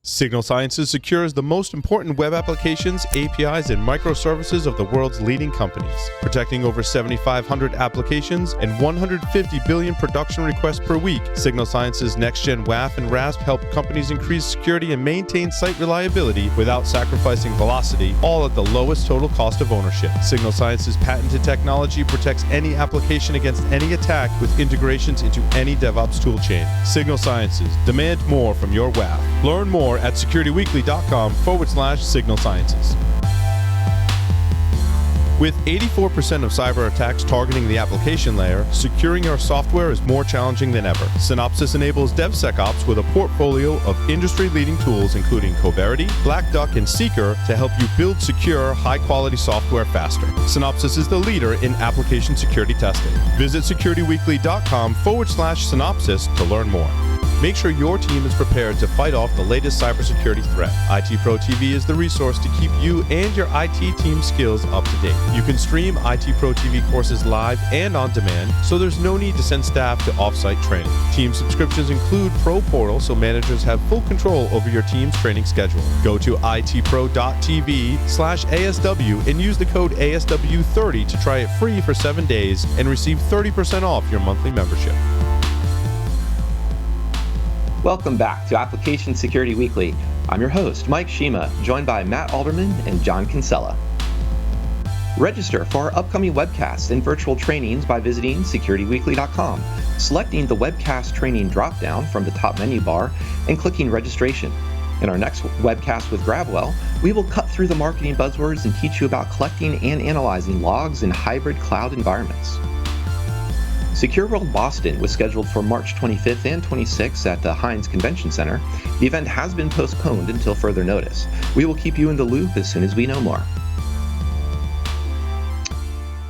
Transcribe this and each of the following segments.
Signal Sciences secures the most important web applications, APIs, and microservices of the world's leading companies, protecting over 7,500 applications and 150 billion production requests per week. Signal Sciences Next-Gen WAF and RASP help companies increase security and maintain site reliability without sacrificing velocity, all at the lowest total cost of ownership. Signal Sciences patented technology protects any application against any attack with integrations into any DevOps toolchain. Signal Sciences, demand more from your WAF. Learn more at securityweekly.com/Signal Sciences. With 84% of cyber attacks targeting the application layer, securing your software is more challenging than ever. Synopsys enables DevSecOps with a portfolio of industry-leading tools including Coverity, Black Duck, and Seeker to help you build secure, high-quality software faster. Synopsys is the leader in application security testing. Visit securityweekly.com/Synopsys to learn more. Make sure your team is prepared to fight off the latest cybersecurity threat. IT Pro TV is the resource to keep you and your IT team skills up to date. You can stream IT Pro TV courses live and on demand, so there's no need to send staff to off-site training. Team subscriptions include Pro Portal, so managers have full control over your team's training schedule. Go to itpro.tv/ASW and use the code ASW30 to try it free for 7 days and receive 30% off your monthly membership. Welcome back to Application Security Weekly. I'm your host, Mike Shima, joined by Matt Alderman and John Kinsella. Register for our upcoming webcasts and virtual trainings by visiting securityweekly.com, selecting the webcast training dropdown from the top menu bar, and clicking registration. In our next webcast with Gravwell, we will cut through the marketing buzzwords and teach you about collecting and analyzing logs in hybrid cloud environments. Secure World Boston was scheduled for March 25th and 26th at the Heinz Convention Center. The event has been postponed until further notice. We will keep you in the loop as soon as we know more.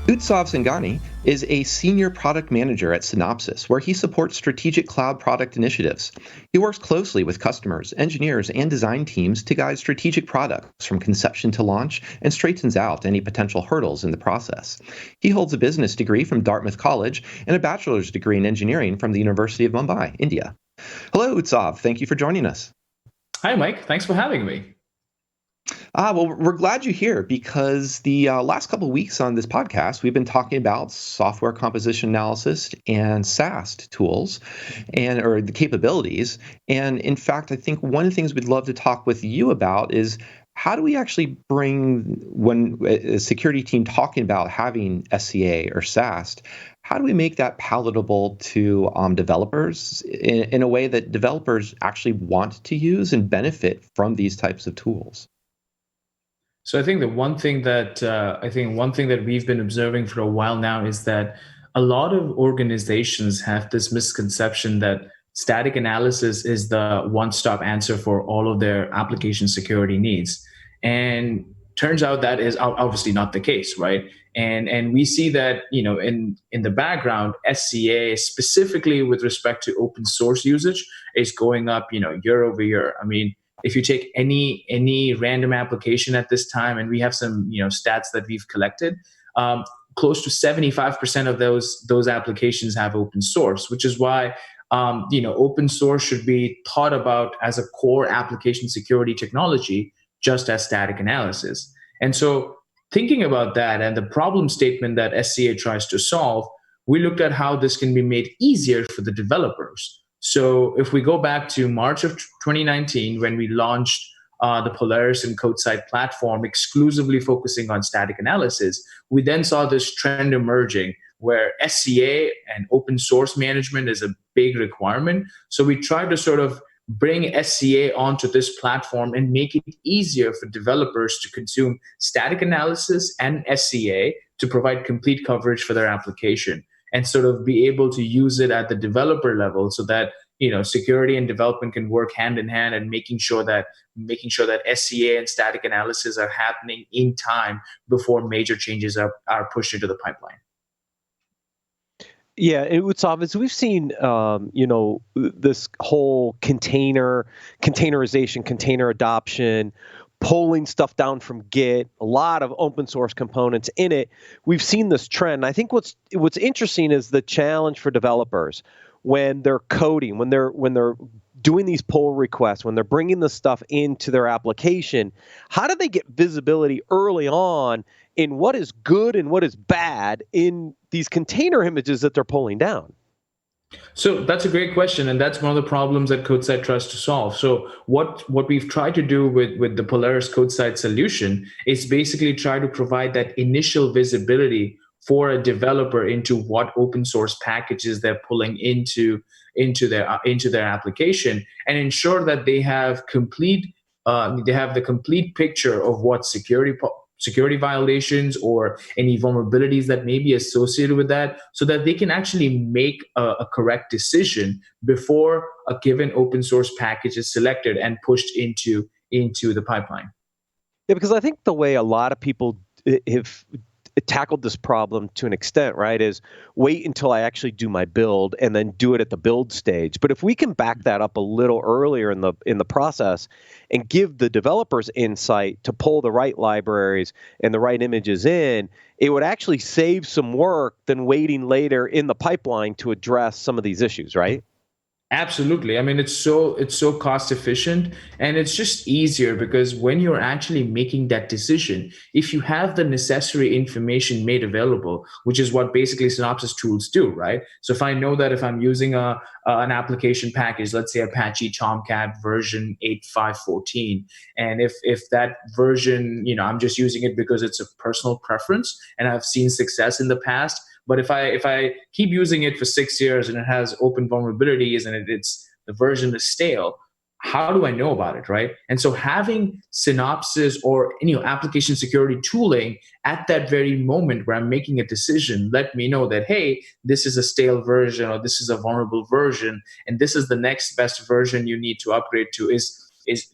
Utsav Sanghani is a senior product manager at Synopsys, where he supports strategic cloud product initiatives. He works closely with customers, engineers, and design teams to guide strategic products from conception to launch and straightens out any potential hurdles in the process. He holds a business degree from Dartmouth College and a bachelor's degree in engineering from the University of Mumbai, India. Hello, Utsav. Thank you for joining us. Hi, Mike. Thanks for having me. Well, we're glad you're here because the last couple of weeks on this podcast, we've been talking about software composition analysis and SAST tools or the capabilities. And in fact, I think one of the things we'd love to talk with you about is how do we actually bring, when a security team talking about having SCA or SAST, how do we make that palatable to developers in a way that developers actually want to use and benefit from these types of tools? So I think one thing that we've been observing for a while now is that a lot of organizations have this misconception that static analysis is the one-stop answer for all of their application security needs. And turns out that is obviously not the case, right? And we see that, in the background, SCA, specifically with respect to open source usage, is going up, year over year. I mean, if you take any random application at this time, and we have some stats that we've collected, close to 75% of those applications have open source, which is why open source should be thought about as a core application security technology, just as static analysis. And so thinking about that and the problem statement that SCA tries to solve, we looked at how this can be made easier for the developers. So if we go back to March of 2019, when we launched the Polaris and CodeSight platform exclusively focusing on static analysis, we then saw this trend emerging where SCA and open source management is a big requirement. So we tried to sort of bring SCA onto this platform and make it easier for developers to consume static analysis and SCA to provide complete coverage for their application, and sort of be able to use it at the developer level so that security and development can work hand in hand, and making sure that SCA and static analysis are happening in time before major changes are pushed into the pipeline. Yeah, Utsav, as we've seen, this whole containerization, container adoption, pulling stuff down from Git, a lot of open source components in it. We've seen this trend. I think what's interesting is the challenge for developers when they're coding, when they're doing these pull requests, when they're bringing the stuff into their application, how do they get visibility early on in what is good and what is bad in these container images that they're pulling down? So that's a great question, and that's one of the problems that CodeSite tries to solve. So what we've tried to do with the Polaris CodeSite solution is basically try to provide that initial visibility for a developer into what open source packages they're pulling into their application, and ensure that they have the complete picture of what security violations or any vulnerabilities that may be associated with that, so that they can actually make a correct decision before a given open source package is selected and pushed into the pipeline. Yeah, because I think the way a lot of people have tackled this problem to an extent, right, is wait until I actually do my build and then do it at the build stage. But if we can back that up a little earlier in the process and give the developers insight to pull the right libraries and the right images in, it would actually save some work than waiting later in the pipeline to address some of these issues, right? Absolutely. I mean, it's so cost efficient, and it's just easier because when you're actually making that decision, if you have the necessary information made available, which is what basically Synopsys tools do, right? So if I know that if I'm using an application package, let's say Apache Tomcat version 8.5.14, and if that version, I'm just using it because it's a personal preference and I've seen success in the past. But if I keep using it for 6 years and it has open vulnerabilities and the version is stale, how do I know about it, right? And so having Synopsys or application security tooling at that very moment where I'm making a decision, let me know that, hey, this is a stale version or this is a vulnerable version, and this is the next best version you need to upgrade to is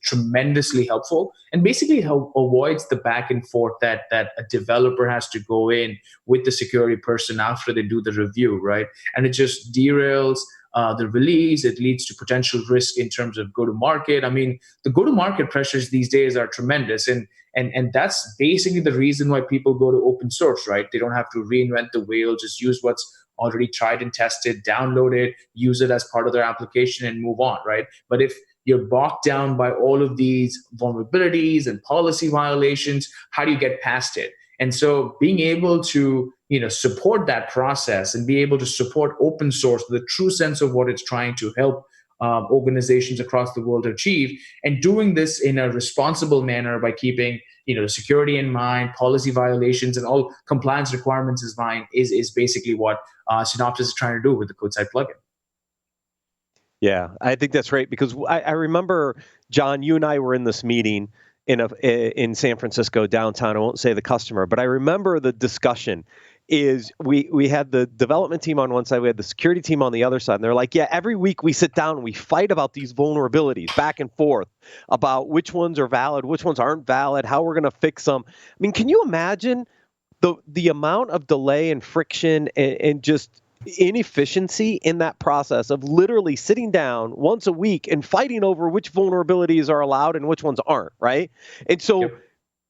tremendously helpful, and basically avoids the back and forth that a developer has to go in with the security person after they do the review, right? And it just derails the release. It leads to potential risk in terms of go-to-market. I mean, the go-to-market pressures these days are tremendous, and that's basically the reason why people go to open source, right? They don't have to reinvent the wheel, just use what's already tried and tested, download it, use it as part of their application and move on, right? But if you're bogged down by all of these vulnerabilities and policy violations, how do you get past it? And so being able to support that process and be able to support open source, the true sense of what it's trying to help organizations across the world achieve, and doing this in a responsible manner by keeping security in mind, policy violations, and all compliance requirements in mind is basically what Synopsys is trying to do with the CodeSite plugin. Yeah, I think that's right, because I remember, John, you and I were in this meeting in San Francisco downtown. I won't say the customer, but I remember the discussion is we had the development team on one side, we had the security team on the other side, and they're like, yeah, every week we sit down and we fight about these vulnerabilities back and forth about which ones are valid, which ones aren't valid, how we're going to fix them. I mean, can you imagine the amount of delay and friction and just inefficiency in that process of literally sitting down once a week and fighting over which vulnerabilities are allowed and which ones aren't, right? And so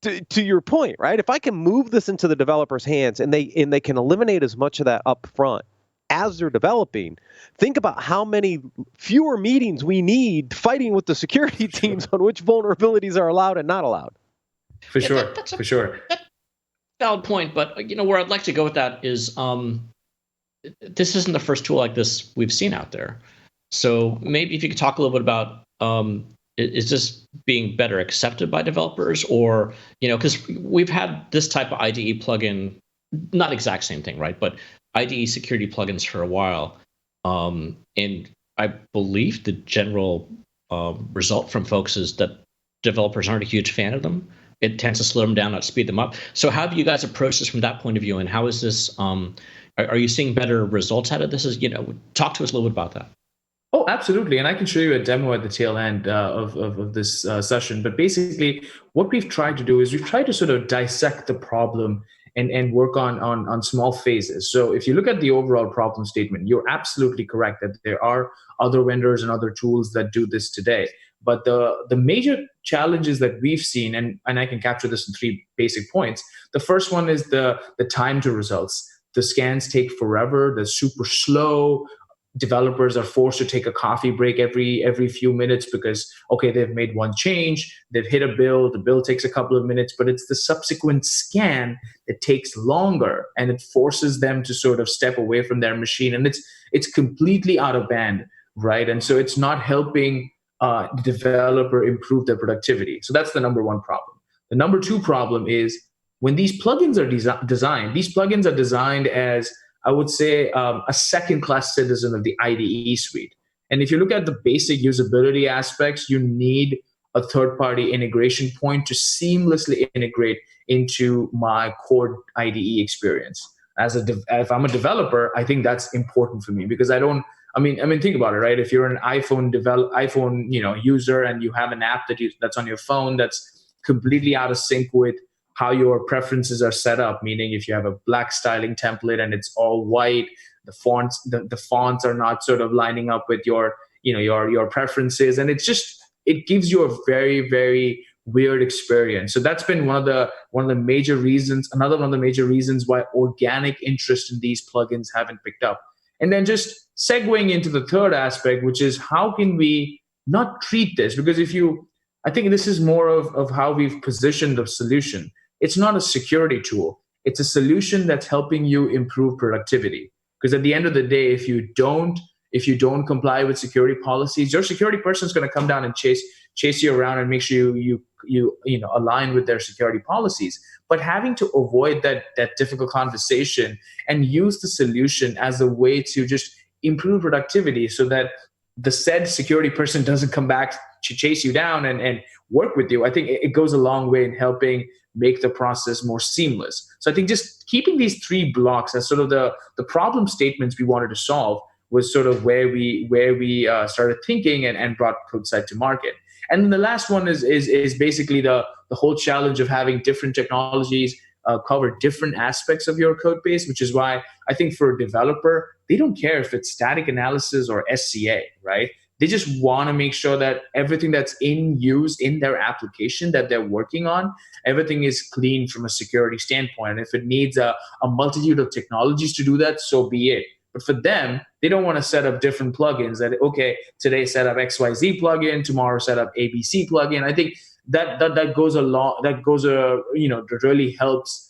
yep. to your point, right, if I can move this into the developer's hands and they can eliminate as much of that up front as they're developing, think about how many fewer meetings we need fighting with the security teams on which vulnerabilities are allowed and not allowed. For sure. That's a valid point, but where I'd like to go with that is this isn't the first tool like this we've seen out there. So maybe if you could talk a little bit about, is this being better accepted by developers, or, because we've had this type of IDE plugin, not exact same thing, right? But IDE security plugins for a while. And I believe the general result from folks is that developers aren't a huge fan of them. It tends to slow them down, not speed them up. So how do you guys approach this from that point of view? And how is this, are you seeing better results out of this? Talk to us a little bit about that. Oh, absolutely. And I can show you a demo at the tail end of this session. But basically, what we've tried to do is we've tried to sort of dissect the problem and work on small phases. So if you look at the overall problem statement, you're absolutely correct that there are other vendors and other tools that do this today. But the major challenges that we've seen, and I can capture this in 3 basic points. The first one is the time to results. The scans take forever. They're super slow. developers are forced to take a coffee break every few minutes because, okay, they've made one change, they've hit a bill, the bill takes a couple of minutes, but it's the subsequent scan that takes longer, and it forces them to sort of step away from their machine, and it's completely out of band, right? And so it's not helping the developer improve their productivity. So that's the number one problem. The number two problem is when these plugins are designed, these plugins are designed as, I would say, a second-class citizen of the IDE suite. And if you look at the basic usability aspects, you need a third-party integration point to seamlessly integrate into my core IDE experience. If I'm a developer, I think that's important for me because I mean, think about it, right? If you're an iPhone user and you have an app that's on your phone that's completely out of sync with how your preferences are set up, meaning if you have a black styling template and it's all white, the fonts are not sort of lining up with your preferences, and it gives you a very, very weird experience. So that's been one of the major reasons. Another one of the major reasons why organic interest in these plugins haven't picked up. And then just segueing into the third aspect, which is how can we not treat this? Because I think this is more of how we've positioned the solution. It's not a security tool. It's a solution that's helping you improve productivity. Because at the end of the day, if you don't comply with security policies, your security person is going to come down and chase you around and make sure you align with their security policies. But having to avoid that difficult conversation and use the solution as a way to just improve productivity so that the said security person doesn't come back to chase you down and work with you, I think it goes a long way in helping make the process more seamless. So I think just keeping these three blocks as sort of the problem statements we wanted to solve was sort of where we started thinking and brought CodeSight to market. And then the last one is basically the whole challenge of having different technologies cover different aspects of your code base, which is why I think for a developer, they don't care if it's static analysis or SCA, right? They just want to make sure that everything that's in use in their application that they're working on, everything is clean from a security standpoint. And if it needs a multitude of technologies to do that, so be it. But for them, they don't want to set up different plugins that, okay, today set up XYZ plugin, tomorrow set up ABC plugin. I think that really helps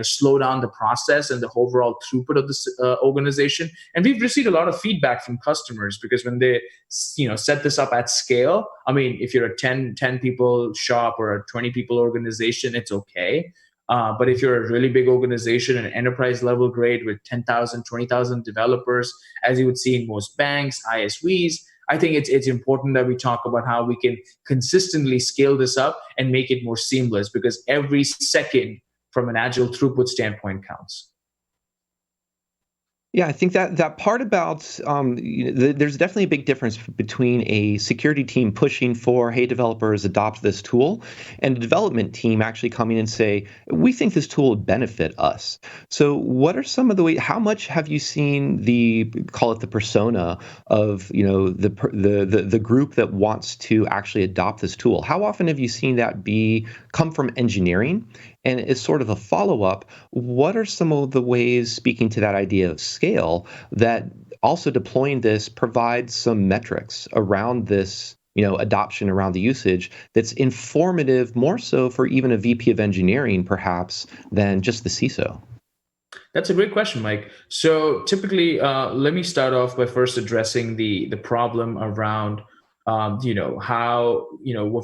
slow down the process and the overall throughput of this organization. And we've received a lot of feedback from customers because when they set this up at scale, I mean, if you're a 10 people shop or a 20 people organization, it's okay. But if you're a really big organization, an enterprise level grade with 10,000, 20,000 developers, as you would see in most banks, ISVs, I think it's important that we talk about how we can consistently scale this up and make it more seamless, because every second from an agile throughput standpoint counts. Yeah, I think that part about there's definitely a big difference between a security team pushing for, hey, developers, adopt this tool, and a development team actually coming and say, we think this tool would benefit us. So what are some of the ways, how much have you seen call it the persona of, the group that wants to actually adopt this tool? How often have you seen that come from engineering? And as sort of a follow-up, what are some of the ways, speaking to that idea of scale, that also deploying this provides some metrics around this, adoption, around the usage, that's informative more so for even a VP of engineering, perhaps, than just the CISO? That's a great question, Mike. So typically, let me start off by first addressing the problem around what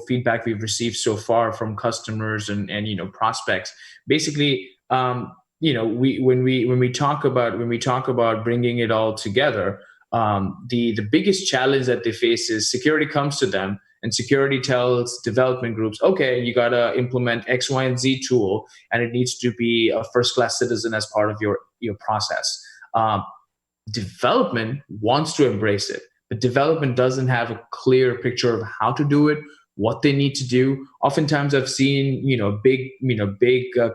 feedback we've received so far from customers and prospects. Basically, when we talk about bringing it all together, the biggest challenge that they face is security comes to them and security tells development groups, okay, you got to implement X, Y, and Z tool, and it needs to be a first-class citizen as part of your process. Development wants to embrace it. But development doesn't have a clear picture of how to do it, what they need to do. Oftentimes, I've seen big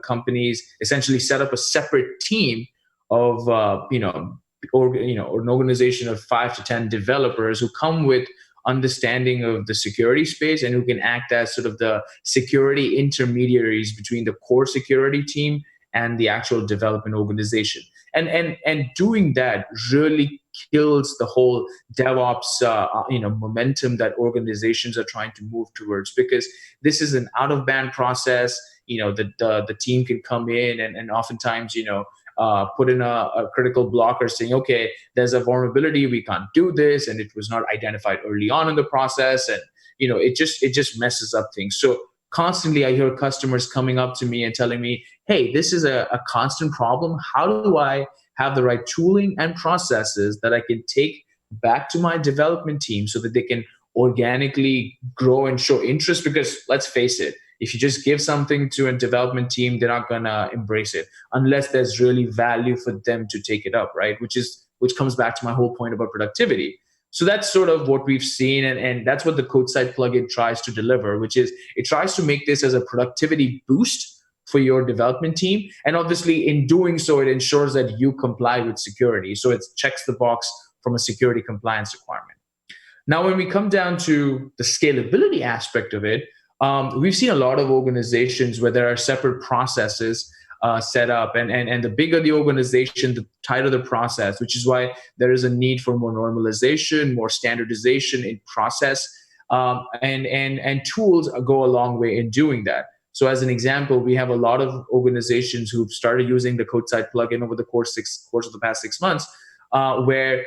companies essentially set up a separate team of an organization of 5 to 10 developers who come with understanding of the security space and who can act as sort of the security intermediaries between the core security team and the actual development organization. And doing that really kills the whole DevOps momentum that organizations are trying to move towards, because this is an out of band process. The team can come in and oftentimes put in a critical blocker saying, okay, there's a vulnerability, we can't do this, and it was not identified early on in the process, and it just messes up things. So constantly I hear customers coming up to me and telling me, hey, this is a constant problem. How do I have the right tooling and processes that I can take back to my development team so that they can organically grow and show interest? Because let's face it, if you just give something to a development team, they're not going to embrace it unless there's really value for them to take it up, right? Which comes back to my whole point about productivity. So that's sort of what we've seen, and that's what the CodeSight plugin tries to deliver, which is it tries to make this as a productivity boost for your development team. And obviously in doing so, it ensures that you comply with security. So it checks the box from a security compliance requirement. Now, when we come down to the scalability aspect of it, we've seen a lot of organizations where there are separate processes set up, and the bigger the organization, the tighter the process, which is why there is a need for more normalization, more standardization in process, and tools go a long way in doing that. So as an example, we have a lot of organizations who've started using the CodeSight plugin over the course of the past 6 months, where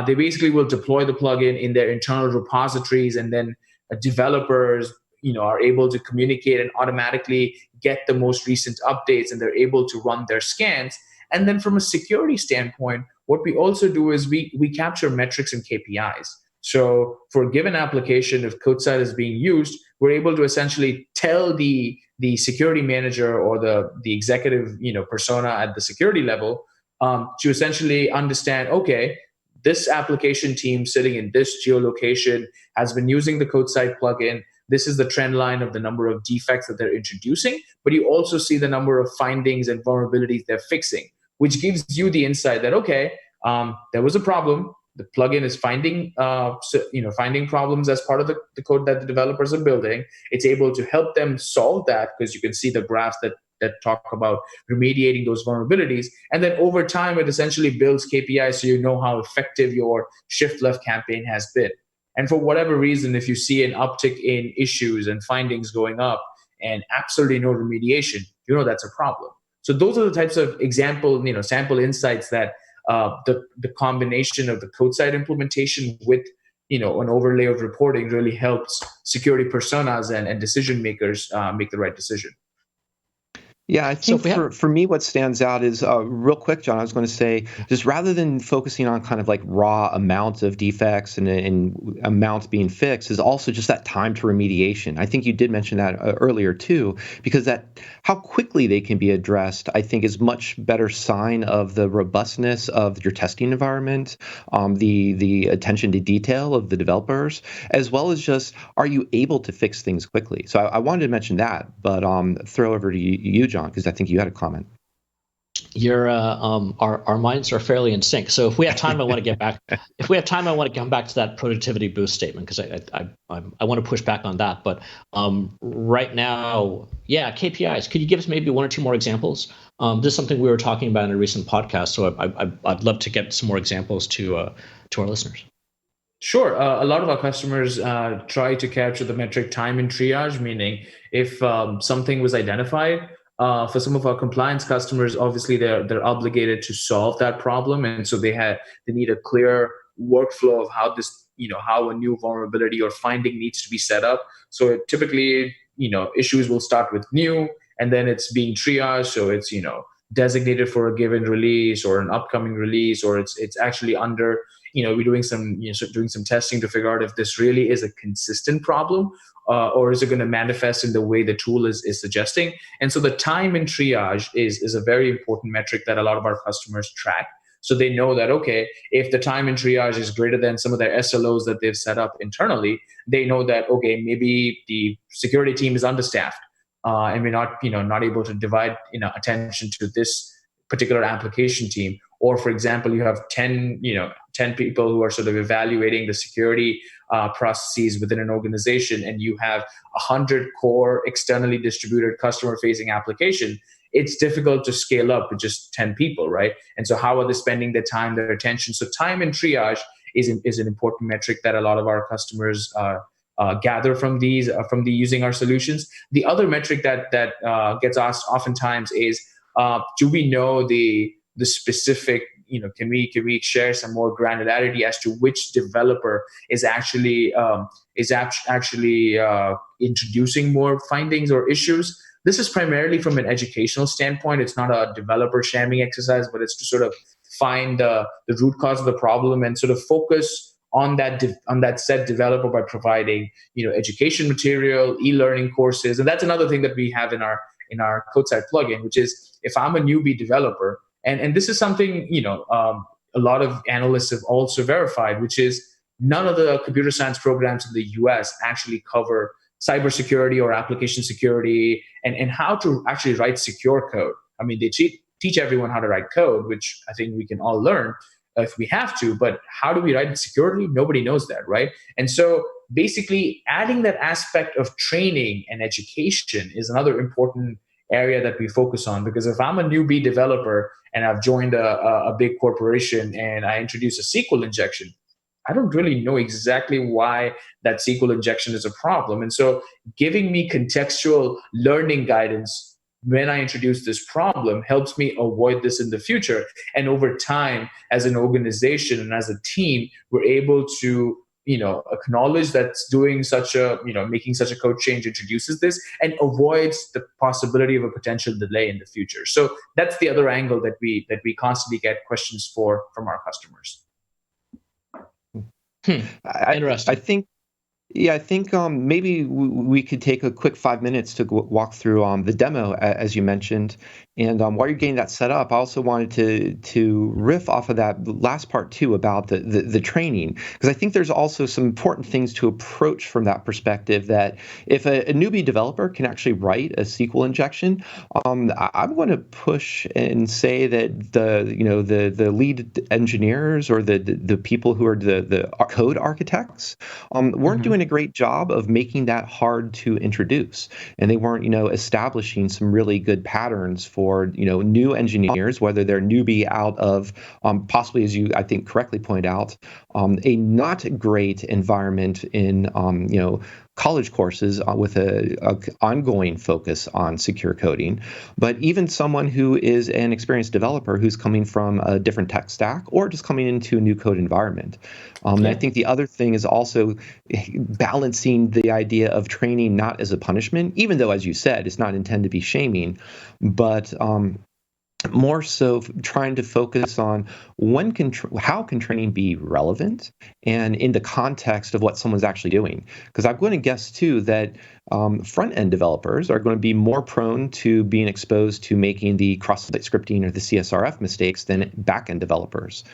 they basically will deploy the plugin in their internal repositories, and then developers are able to communicate and automatically get the most recent updates, and they're able to run their scans. And then from a security standpoint, what we also do is we capture metrics and KPIs. So for a given application, if CodeSight is being used, we're able to essentially tell the security manager or the executive persona at the security level to essentially understand, okay, this application team sitting in this geolocation has been using the CodeSight plugin. This is the trend line of the number of defects that they're introducing, but you also see the number of findings and vulnerabilities they're fixing, which gives you the insight that, okay, there was a problem. The plugin is finding problems as part of the code that the developers are building. It's able to help them solve that, because you can see the graphs that talk about remediating those vulnerabilities. And then over time, it essentially builds KPIs so you know how effective your shift left campaign has been. And for whatever reason, if you see an uptick in issues and findings going up and absolutely no remediation, that's a problem. So those are the types of sample insights that the combination of the CodeSight implementation with an overlay of reporting really helps security personas and decision makers make the right decision. Yeah, I think for me, what stands out is real quick, John, I was going to say, just rather than focusing on kind of like raw amounts of defects and amounts being fixed, is also just that time to remediation. I think you did mention that earlier too, because that how quickly they can be addressed, I think, is much better sign of the robustness of your testing environment, the attention to detail of the developers, as well as just, are you able to fix things quickly? So I wanted to mention that, but throw over to you, John, because I think you had a comment. Our minds are fairly in sync. So if we have time, I want to get back. If we have time, I want to come back to that productivity boost statement, because I want to push back on that. But right now, KPIs. Could you give us maybe one or two more examples? This is something we were talking about in a recent podcast. So I'd love to get some more examples to our listeners. Sure. A lot of our customers try to capture the metric time in triage, meaning if something was identified, for some of our compliance customers, obviously they're obligated to solve that problem, and so they need a clear workflow of how how a new vulnerability or finding needs to be set up. So typically, issues will start with new, and then it's being triaged. So it's designated for a given release or an upcoming release, or it's actually under. We're doing some testing to figure out if this really is a consistent problem, or is it going to manifest in the way the tool is suggesting. And so the time in triage is a very important metric that a lot of our customers track. So they know that, okay, if the time in triage is greater than some of their SLOs that they've set up internally, they know that, okay, maybe the security team is understaffed, and we're not able to divide attention to this particular application team. Or, for example, you have 10 people who are sort of evaluating the security processes within an organization, and you have 100 core externally distributed customer-facing application. it's difficult to scale up with just 10 people, right? And so how are they spending their time, their attention? So time and triage is an important metric that a lot of our customers gather from the using our solutions. The other metric that gets asked oftentimes is, do we know the specific, can we share some more granularity as to which developer is actually introducing more findings or issues? This is primarily from an educational standpoint. It's not a developer shamming exercise, but it's to sort of find the root cause of the problem and sort of focus on that said developer by providing education material, e-learning courses. And that's another thing that we have in our CodeSight plugin, which is if I'm a newbie developer, and this is something a lot of analysts have also verified, which is none of the computer science programs in the US actually cover cybersecurity or application security and how to actually write secure code. I mean, they teach everyone how to write code, which I think we can all learn if we have to, but how do we write it securely? Nobody knows that, right? And so basically adding that aspect of training and education is another important area that we focus on, because if I'm a newbie developer and I've joined a big corporation and I introduce a SQL injection, I don't really know exactly why that SQL injection is a problem. And so giving me contextual learning guidance when I introduce this problem helps me avoid this in the future. And over time, as an organization and as a team, we're able to acknowledge that doing making such a code change introduces this and avoids the possibility of a potential delay in the future. So that's the other angle that we constantly get questions from our customers. Interesting. I think maybe we could take a quick 5 minutes to walk through the demo, as you mentioned. And while you're getting that set up, I also wanted to riff off of that last part too about the training, because I think there's also some important things to approach from that perspective. That if a newbie developer can actually write a SQL injection, I'm going to push and say that the lead engineers or the people who are the code architects weren't doing a great job of making that hard to introduce, and they weren't establishing some really good patterns for new engineers, whether they're newbie out of possibly, as you I think correctly point out, a not great environment in college courses with a ongoing focus on secure coding, but even someone who is an experienced developer who's coming from a different tech stack or just coming into a new code environment. And I think the other thing is also balancing the idea of training not as a punishment, even though, as you said, it's not intended to be shaming, but more so trying to focus on how can training be relevant and in the context of what someone's actually doing. Because I'm going to guess too that front-end developers are going to be more prone to being exposed to making the cross-site scripting or the CSRF mistakes than back-end developers.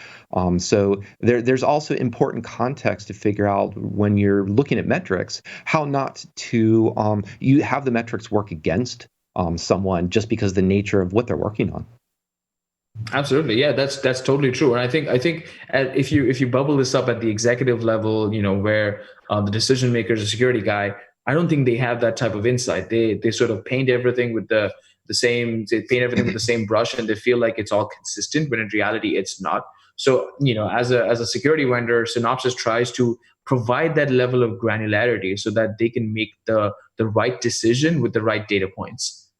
So there's also important context to figure out when you're looking at metrics, how not to you have the metrics work against someone just because of the nature of what they're working on. Absolutely, yeah, that's totally true. And I think if you bubble this up at the executive level, where the decision maker is a security guy, I don't think they have that type of insight. They sort of paint everything with the same brush, and they feel like it's all consistent, when in reality it's not. So as a security vendor, Synopsys tries to provide that level of granularity so that they can make the right decision with the right data points.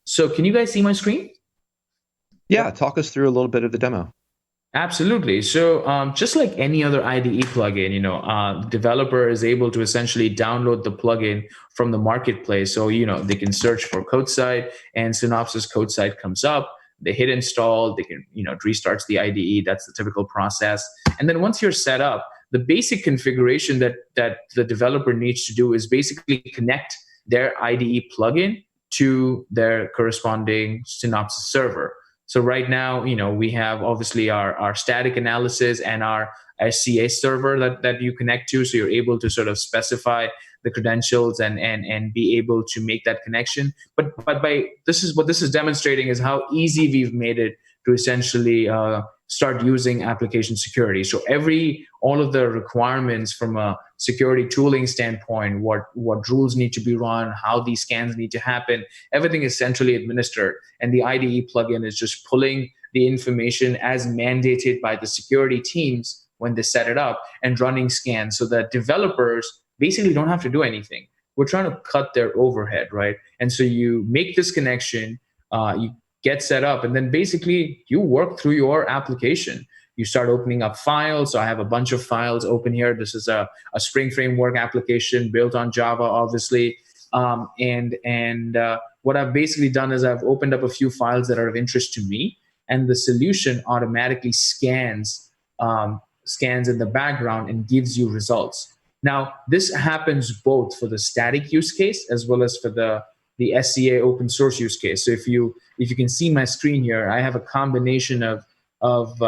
So can you guys see my screen? Yeah, talk us through a little bit of the demo. Absolutely. So just like any other IDE plugin, the developer is able to essentially download the plugin from the marketplace. So, they can search for CodeSight, and Synopsys CodeSight comes up. They hit install. They can, it restarts the IDE. That's the typical process. And then once you're set up, the basic configuration that the developer needs to do is basically connect their IDE plugin to their corresponding Synopsys server. So right now, we have obviously our static analysis and our SCA server that you connect to. So you're able to sort of specify the credentials and be able to make that connection. But what this is demonstrating is how easy we've made it to essentially start using application security. So all of the requirements from a security tooling standpoint, what rules need to be run, how these scans need to happen, everything is centrally administered. And the IDE plugin is just pulling the information as mandated by the security teams when they set it up and running scans so that developers basically don't have to do anything. We're trying to cut their overhead, right? And so you make this connection, you get set up, and then basically you work through your application. You start opening up files. So I have a bunch of files open here. This is a Spring Framework application built on Java, obviously. And what I've basically done is I've opened up a few files that are of interest to me, and the solution automatically scans in the background and gives you results. Now, this happens both for the static use case as well as for the SCA open source use case. So if you can see my screen here, I have a combination of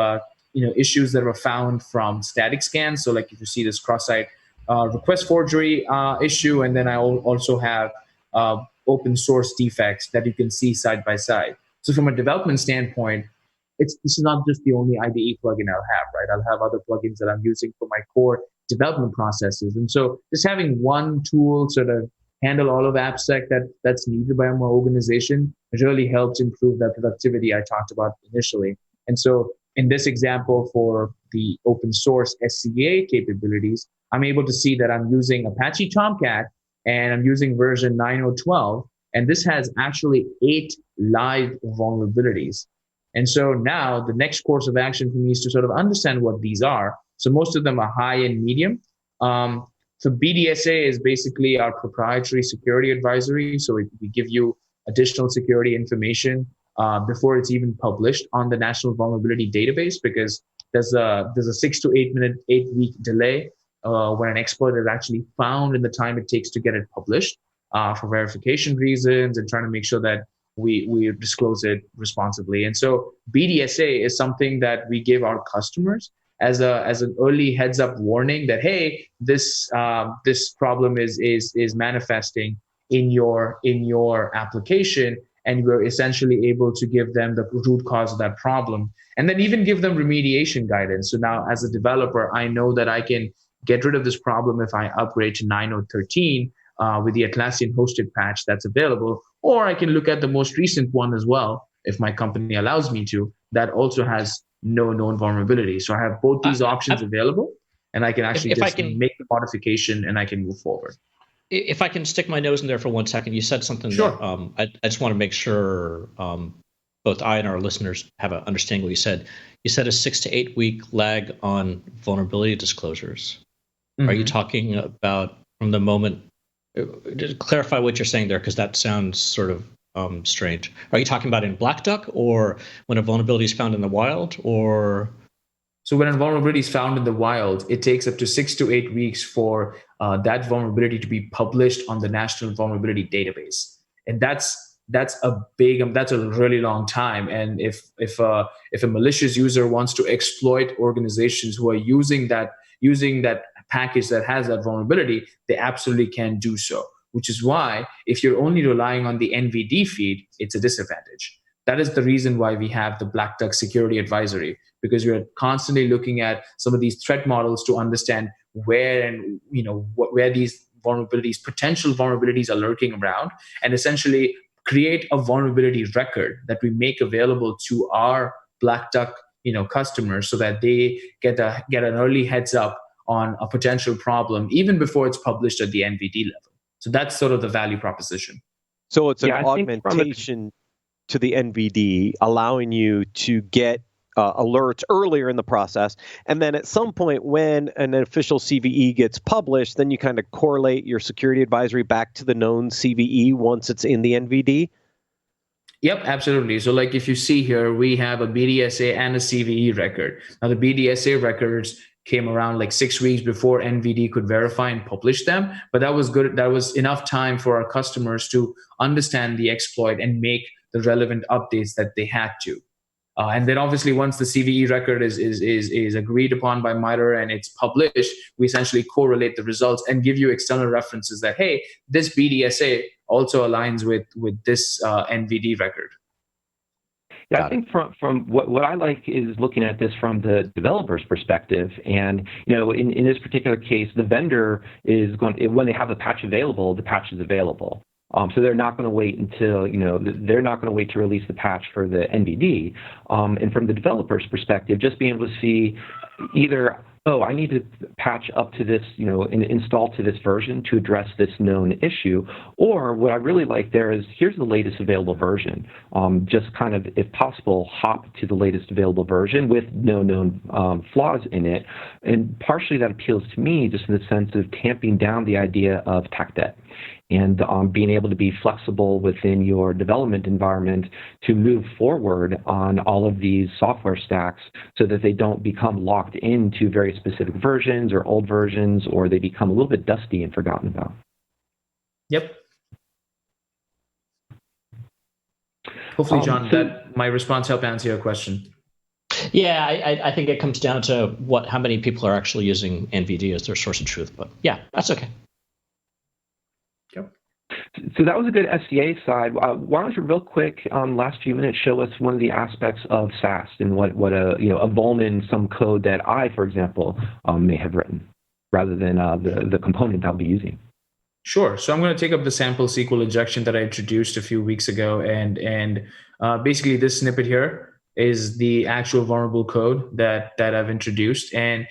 issues that were found from static scans. So like if you see this cross-site request forgery issue, and then I also have open source defects that you can see side by side. So from a development standpoint, this is not just the only IDE plugin I'll have, right? I'll have other plugins that I'm using for my core development processes. And so just having one tool sort of handle all of AppSec that's needed by my organization really helps improve that productivity I talked about initially. And so in this example for the open source SCA capabilities, I'm able to see that I'm using Apache Tomcat and I'm using version 9.0.12. And this has actually 8 live vulnerabilities. And so now the next course of action for me is to sort of understand what these are. So most of them are high and medium. So BDSA is basically our proprietary security advisory. So we give you additional security information before it's even published on the National Vulnerability Database, because there's a 6 to 8 week delay when an exploit is actually found in the time it takes to get it published for verification reasons and trying to make sure that we disclose it responsibly. And so BDSA is something that we give our customers as an early heads up warning that, hey, this problem is manifesting in your application, and we're essentially able to give them the root cause of that problem, and then even give them remediation guidance. So now as a developer, I know that I can get rid of this problem if I upgrade to 9.0.13 with the Atlassian hosted patch that's available, or I can look at the most recent one as well, if my company allows me to, that also has no known vulnerability. So I have both these options available, and I can actually make the modification and I can move forward. If I can stick my nose in there for 1 second, you said something Sure. that I just want to make sure both I and our listeners have an understanding what you said. You said a 6 to 8 week lag on vulnerability disclosures. Mm-hmm. Are you talking about from the moment? Just clarify what you're saying there, because that sounds sort of strange. Are you talking about in Black Duck, or when a vulnerability is found in the wild, or? So when a vulnerability is found in the wild, it takes up to 6 to 8 weeks for that vulnerability to be published on the National Vulnerability Database, and that's a really long time. And if a malicious user wants to exploit organizations who are using that package that has that vulnerability, they absolutely can do so. Which is why if you're only relying on the NVD feed, it's a disadvantage. That is the reason why we have the Black Duck Security Advisory, because we're constantly looking at some of these threat models to understand where these vulnerabilities, potential vulnerabilities, are lurking around, and essentially create a vulnerability record that we make available to our Black Duck customers, so that they get an early heads up on a potential problem even before it's published at the NVD level. So that's sort of the value proposition. So it's an augmentation to the NVD, allowing you to get alerts earlier in the process. And then at some point when an official CVE gets published, then you kind of correlate your security advisory back to the known CVE once it's in the NVD? Yep, absolutely. So like if you see here, we have a BDSA and a CVE record. Now the BDSA records came around like 6 weeks before NVD could verify and publish them, but that was good. That was enough time for our customers to understand the exploit and make the relevant updates that they had to. And then obviously once the CVE record is agreed upon by MITRE and it's published, we essentially correlate the results and give you external references that, hey, this BDSA also aligns with this NVD record. Yeah, I think from what I like is looking at this from the developer's perspective. And, in this particular case, the vendor is when they have a patch available, the patch is available. So they're not going to wait until, they're not going to wait to release the patch for the NVD. And from the developer's perspective, just being able to see either, I need to patch up to this, install to this version to address this known issue. Or what I really like there is, here's the latest available version. Just kind of, if possible, hop to the latest available version with no known flaws in it. And partially that appeals to me just in the sense of tamping down the idea of tech debt and being able to be flexible within your development environment to move forward on all of these software stacks so that they don't become locked into very specific versions or old versions, or they become a little bit dusty and forgotten about. Yep. Hopefully, John, that my response helped answer your question. Yeah, I think it comes down to how many people are actually using NVD as their source of truth. But yeah, that's okay. So that was a good SCA side. Why don't you, real quick, last few minutes, show us one of the aspects of SAST and what a vuln in some code that I, for example, may have written, rather than the component I'll be using. Sure. So I'm going to take up the sample SQL injection that I introduced a few weeks ago, and basically this snippet here is the actual vulnerable code that I've introduced. And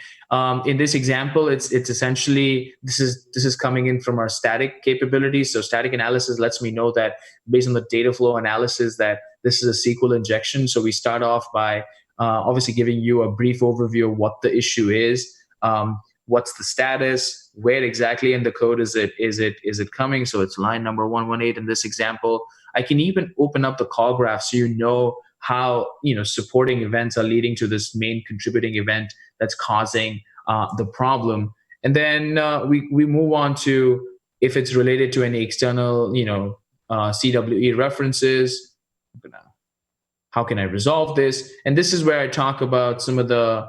in this example, it's essentially, this is coming in from our static capabilities. So static analysis lets me know that based on the data flow analysis that this is a SQL injection. So we start off by obviously giving you a brief overview of what the issue is, what's the status, where exactly in the code is it coming. So it's line number 118 in this example. I can even open up the call graph so you know how supporting events are leading to this main contributing event that's causing the problem. And then we move on to if it's related to any external CWE references. How can I resolve this? And this is where I talk about some of the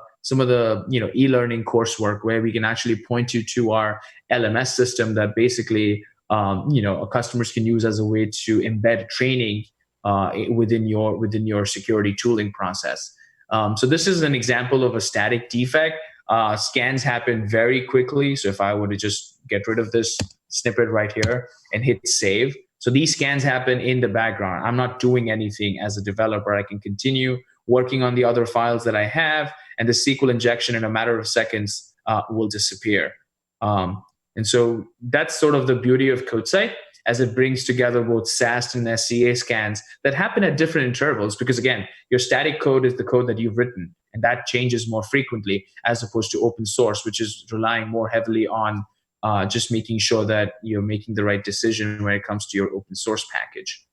e-learning coursework where we can actually point you to our LMS system that basically customers can use as a way to embed training within your security tooling process. So this is an example of a static defect. Scans happen very quickly. So if I were to just get rid of this snippet right here and hit save, so these scans happen in the background. I'm not doing anything as a developer. I can continue working on the other files that I have, and the SQL injection in a matter of seconds will disappear. And so that's sort of the beauty of CodeSight, as it brings together both SAST and SCA scans that happen at different intervals, because again, your static code is the code that you've written, and that changes more frequently as opposed to open source, which is relying more heavily on just making sure that you're making the right decision when it comes to your open source package.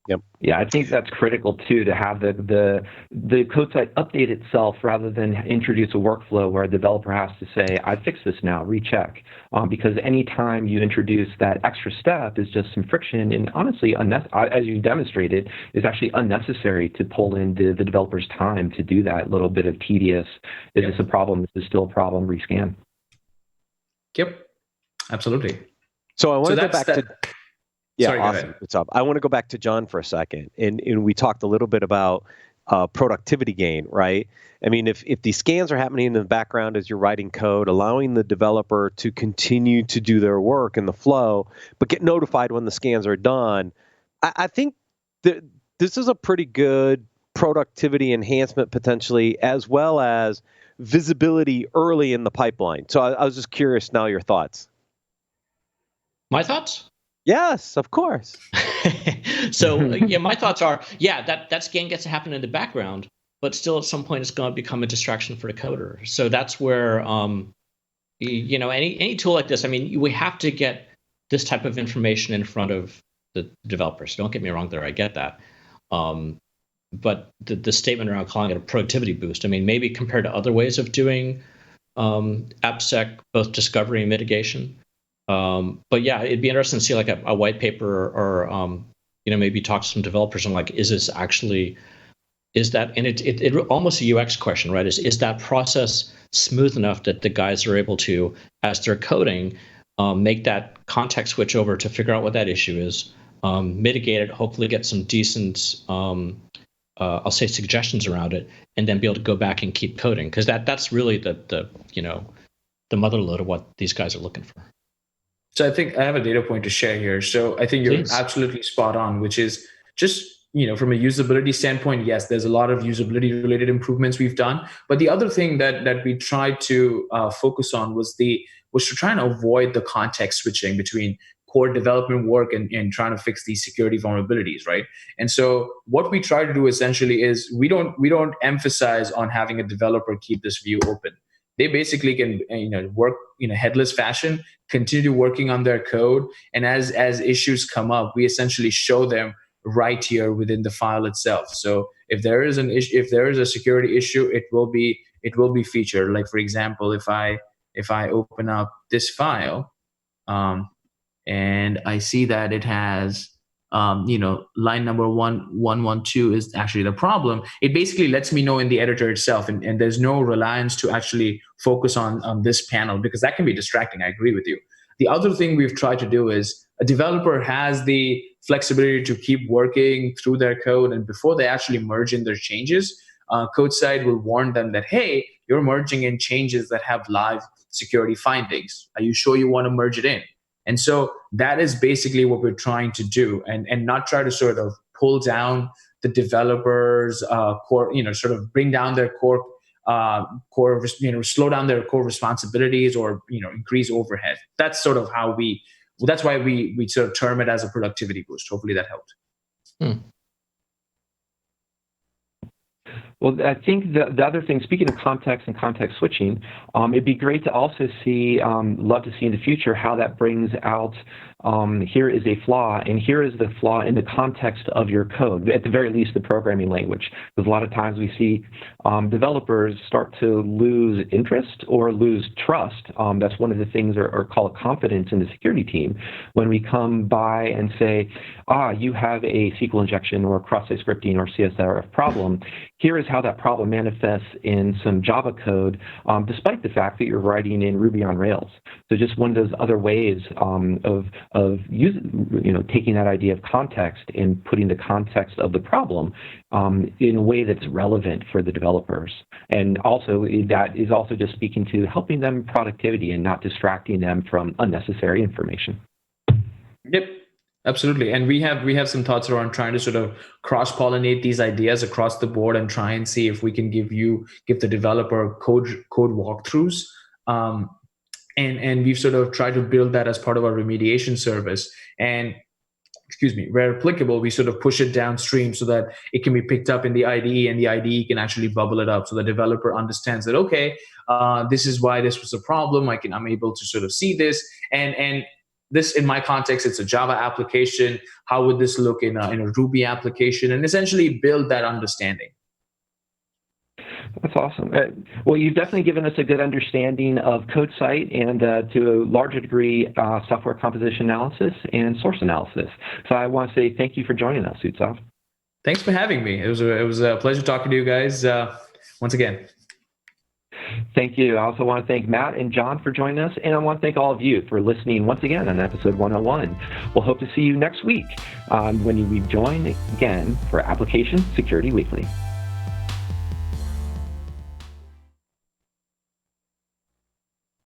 Yep. Yeah, I think that's critical too, to have the CodeSight update itself rather than introduce a workflow where a developer has to say, I fixed this now, recheck. Because anytime you introduce that extra step is just some friction, and honestly, as you demonstrated, is actually unnecessary to pull in the developer's time to do that little bit of tedious, is this a problem, is this still a problem, rescan. Yep, absolutely. So I want to go back to... Yeah, Sorry, awesome. What's up? I want to go back to John for a second. And we talked a little bit about productivity gain, right? I mean, if these scans are happening in the background as you're writing code, allowing the developer to continue to do their work in the flow, but get notified when the scans are done, I think that this is a pretty good productivity enhancement potentially, as well as visibility early in the pipeline. So I was just curious now your thoughts. My thoughts? Yes, of course. So my thoughts are, that scan gets to happen in the background, but still at some point it's going to become a distraction for the coder. So that's where, any tool like this, I mean, we have to get this type of information in front of the developers. Don't get me wrong there, I get that. But the statement around calling it a productivity boost, I mean, maybe compared to other ways of doing AppSec, both discovery and mitigation. But yeah, it'd be interesting to see like a white paper or maybe talk to some developers and like, is that, and it almost a UX question, right? Is that process smooth enough that the guys are able to, as they're coding, make that context switch over to figure out what that issue is, mitigate it, hopefully get some decent I'll say suggestions around it, and then be able to go back and keep coding, because that's really the mother lode of what these guys are looking for. So I think I have a data point to share here. So I think you're Please. absolutely spot on, which is just, from a usability standpoint, yes, there's a lot of usability related improvements we've done. But the other thing that we tried to focus on was to try and avoid the context switching between core development work and trying to fix these security vulnerabilities, right? And so what we try to do essentially is we don't emphasize on having a developer keep this view open. They basically can work in a headless fashion, continue working on their code, and as issues come up, we essentially show them right here within the file itself. So if there is an issue, if there is a security issue, it will be featured. Like, for example, if I open up this file, and I see that it has line number 112 is actually the problem, it basically lets me know in the editor itself, and there's no reliance to actually focus on this panel, because that can be distracting. I agree with you. The other thing we've tried to do is a developer has the flexibility to keep working through their code, and before they actually merge in their changes, code side will warn them that, hey, you're merging in changes that have live security findings. Are you sure you want to merge it in? And so that is basically what we're trying to do, and not try to sort of pull down the developers' core, sort of bring down their core, slow down their core responsibilities, or increase overhead. That's sort of how that's why we sort of term it as a productivity boost. Hopefully that helped. Well, I think the other thing, speaking of context and context switching, it'd be great to also see, love to see in the future how that brings out, here is a flaw, and here is the flaw in the context of your code, at the very least the programming language. Because a lot of times we see developers start to lose interest or lose trust. That's one of the things, or call it confidence in the security team, when we come by and say, you have a SQL injection or cross-site scripting or CSRF problem. Here is how that problem manifests in some Java code, despite the fact that you're writing in Ruby on Rails. So just one of those other ways of using, taking that idea of context and putting the context of the problem in a way that's relevant for the developers. And also that is also just speaking to helping them productivity and not distracting them from unnecessary information. Yep. Absolutely. And we have some thoughts around trying to sort of cross-pollinate these ideas across the board and try and see if we can give the developer code walkthroughs. And we've sort of tried to build that as part of our remediation service. And where applicable, we sort of push it downstream so that it can be picked up in the IDE, and the IDE can actually bubble it up so the developer understands that, okay, this is why this was a problem. I'm able to sort of see this, and this, in my context, it's a Java application. How would this look in a Ruby application? And essentially build that understanding. That's awesome. Well, you've definitely given us a good understanding of CodeSite and, to a larger degree, software composition analysis and source analysis. So I want to say thank you for joining us, Utsav. Thanks for having me. It was a pleasure talking to you guys once again. Thank you. I also want to thank Matt and John for joining us, and I want to thank all of you for listening once again on episode 101. We'll hope to see you next week when we join again for Application Security Weekly.